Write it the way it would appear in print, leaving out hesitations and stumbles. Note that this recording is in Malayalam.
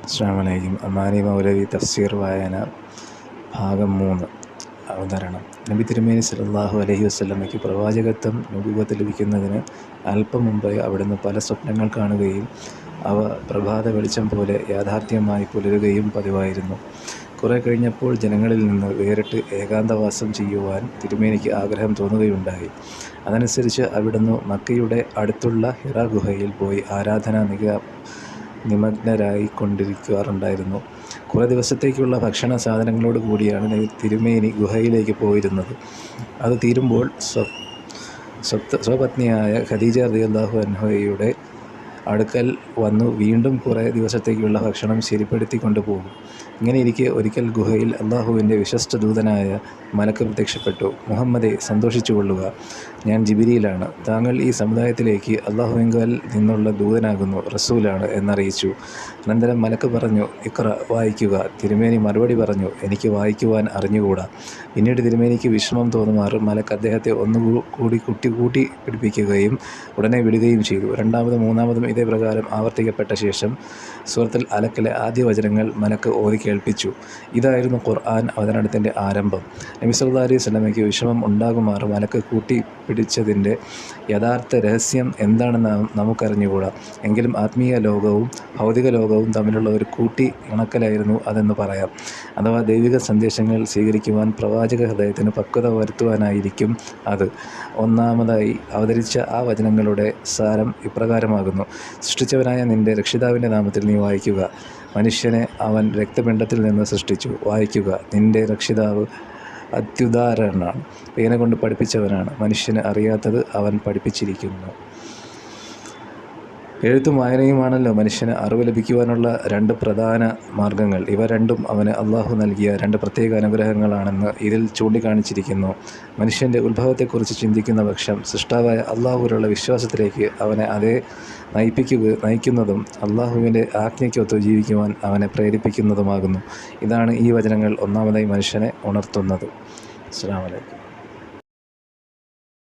അസ്സലാമു അലൈക്കും. അമാനി മൗലവി തഫ്സീർ വായന ഭാഗം 3. അവതരണം. നബി തിരുമേനി സല്ലല്ലാഹു അലൈഹി വസല്ലമയ്ക്ക് പ്രവാചകത്വം നുബുവത്ത് ലഭിക്കുന്നതിന് അല്പം മുമ്പേ അവിടുന്ന് പല സ്വപ്നങ്ങൾ കാണുകയും അവ പ്രഭാത വെളിച്ചം പോലെ യാഥാർത്ഥ്യമായി പുലരുകയും പതിവായിരുന്നു. കുറെ കഴിഞ്ഞപ്പോൾ ജനങ്ങളിൽ നിന്ന് വേറിട്ട് ഏകാന്തവാസം ചെയ്യുവാൻ തിരുമേനിക്ക് ആഗ്രഹം തോന്നുകയുണ്ടായി. അതനുസരിച്ച് അവിടുന്ന് മക്കയുടെ അടുത്തുള്ള ഹിറാ ഗുഹയിൽ പോയി ആരാധനാ നിമഗ്നരായി കൊണ്ടിരിക്കാറുണ്ടായിരുന്നു. കുറേ ദിവസത്തേക്കുള്ള ഭക്ഷണ സാധനങ്ങളോട് കൂടിയാണ് തിരുമേനി ഗുഹയിലേക്ക് പോയിരുന്നത്. അത് തീരുമ്പോൾ സ്വപത്നിയായ ഖദീജ റളിയല്ലാഹു അൻഹയുടെ അടുക്കൽ വന്നു വീണ്ടും കുറേ ദിവസത്തേക്കുള്ള ഭക്ഷണം ശരിപ്പെടുത്തി കൊണ്ടുപോകും. ഇങ്ങനെയിരിക്കെ ഒരിക്കൽ ഗുഹയിൽ അള്ളാഹുവിൻ്റെ വിശ്വസ്ത ദൂതനായ മലക്ക് പ്രത്യക്ഷപ്പെട്ടു. മുഹമ്മദെ, സന്തോഷിച്ചുകൊള്ളുക, ഞാൻ ജിബ്രീലാണ്. താങ്കൾ ഈ സമുദായത്തിലേക്ക് അള്ളാഹുവിങ്കൽ നിന്നുള്ള ദൂതനാകുന്നു, റസൂലാണ് എന്നറിയിച്ചു. അനന്തരം മലക്ക് പറഞ്ഞു, ഇഖ്റ, വായിക്കുക. തിരുമേനി മറുപടി പറഞ്ഞു, എനിക്ക് വായിക്കുവാൻ അറിഞ്ഞുകൂടാ. പിന്നീട് തിരുമേനിക്ക് വിഷമം തോന്നുമാറ് മലക്ക് അദ്ദേഹത്തെ ഒന്നുകൂടി കൂട്ടി പിടിപ്പിക്കുകയും ഉടനെ വിടുകയും ചെയ്തു. രണ്ടാമതും മൂന്നാമതും ഇതേ പ്രകാരം ആവർത്തിക്കപ്പെട്ട ശേഷം സൂറത്തുൽ അലക്കിലെ ആദ്യ വചനങ്ങൾ മലക്ക് ഓതി കേൾപ്പിച്ചു. ഇതായിരുന്നു ഖുർആൻ അവതരണത്തിൻ്റെ ആരംഭം. നബി സല്ലല്ലാഹു അലൈഹി വസല്ലമയ്ക്ക് വിഷമം ഉണ്ടാകുമാറ് മലക്ക് കൂട്ടിപ്പിടിച്ചതിൻ്റെ യഥാർത്ഥ രഹസ്യം എന്താണെന്ന് നമുക്കറിഞ്ഞുകൂടാ. എങ്കിലും ആത്മീയ ലോകവും ഭൗതിക ലോകവും തമ്മിലുള്ള ഒരു ഇണക്കലായിരുന്നു അതെന്ന് പറയാം. അഥവാ ദൈവിക സന്ദേശങ്ങൾ സ്വീകരിക്കുവാൻ പ്രവാചക ഹൃദയത്തിന് പക്വത വരുത്തുവാനായിരിക്കും അത്. ഒന്നാമതായി അവതരിച്ച ആ വചനങ്ങളുടെ സാരം ഇപ്രകാരമാകുന്നു: സൃഷ്ടിച്ചവനായ നിന്റെ രക്ഷിതാവിൻ്റെ നാമത്തിൽ നീ വായിക്കുക. മനുഷ്യനെ അവൻ രക്തപിണ്ഡത്തിൽ നിന്ന് സൃഷ്ടിച്ചു. വായിക്കുക, നിന്റെ രക്ഷിതാവ് അത്യുദാരനാണ്, പേന കൊണ്ട് പഠിപ്പിച്ചവനാണ്. മനുഷ്യന് അറിയാത്തത് അവൻ പഠിപ്പിച്ചിരിക്കുന്നു. എഴുത്തും വായനയുമാണല്ലോ മനുഷ്യന് അറിവ് ലഭിക്കുവാനുള്ള രണ്ട് പ്രധാന മാർഗങ്ങൾ. ഇവ രണ്ടും അവന് അള്ളാഹു നൽകിയ രണ്ട് പ്രത്യേക അനുഗ്രഹങ്ങളാണെന്ന് ഇതിൽ ചൂണ്ടിക്കാണിച്ചിരിക്കുന്നു. മനുഷ്യൻ്റെ ഉത്ഭവത്തെക്കുറിച്ച് ചിന്തിക്കുന്ന പക്ഷം സൃഷ്ടാവായ അള്ളാഹുവിലുള്ള വിശ്വാസത്തിലേക്ക് അവനെ അതേ നയിക്കുന്നതും അള്ളാഹുവിൻ്റെ ആജ്ഞയ്ക്കൊത്ത് ജീവിക്കുവാൻ അവനെ പ്രേരിപ്പിക്കുന്നതുമാകുന്നു. ഇതാണ് ഈ വചനങ്ങൾ ഒന്നാമതായി മനുഷ്യനെ ഉണർത്തുന്നത്. അസ്സലാമു അലൈക്കും.